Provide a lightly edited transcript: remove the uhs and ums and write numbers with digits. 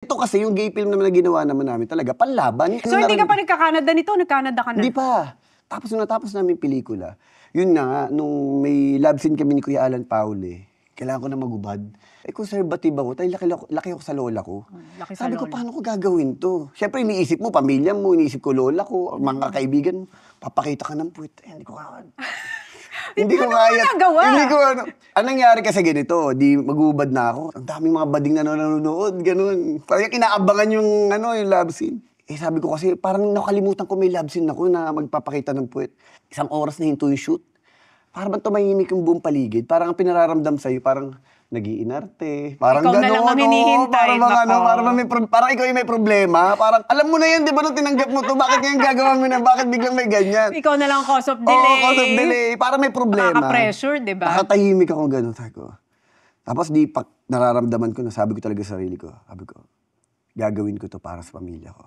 Ito kasi yung gay film naman na ginawa naman namin talaga, panlaban. So hindi ka pa nagka-Canada nito? Nag-Canada ka na? Hindi pa. Tapos nung natapos namin yung pelikula, yun na nga, nung may love scene kami ni Kuya Alan Paule, kailangan ko na magubad. Conservative ako, tayo laki ako sa lola ko. Laki sa Sabi ko, lola. paano ko gagawin to? Siyempre, iniisip mo, pamilya mo, iniisip ko lola ko, mga kaibigan mo, papakita ka ng puwet. Hindi ko kaya. Hindi ko kaya. Hindi ko ano. Anong nangyari kasi ganito, di magubad na ako. Ang daming mga bading na nanonood, ganun. Parang kinaabangan yung, yung love scene. Sabi ko kasi, parang nakalimutan ko may love scene ako na magpapakita ng puwet. 1 oras na hinto yung shoot. Parang bang tumahimik yung buong paligid. Parang ang pinararamdam sa'yo, parang nag-iinarte. Parang ikaw na lang ang hinihintay. Parang ikaw yung may problema. Parang, alam mo na yan, di ba nung tinanggap mo to, bakit ngayon gagawa mo na, bakit biglang may ganyan? Ikaw na lang cause of delay. Oo, cause of delay. Parang may problema. Nakaka-pressure, di ba? Nakatahimik ako gano'n. Sabi ko. Tapos nararamdaman ko na, sabi ko talaga sa sarili ko, sabi ko, gagawin ko to para sa pamilya ko.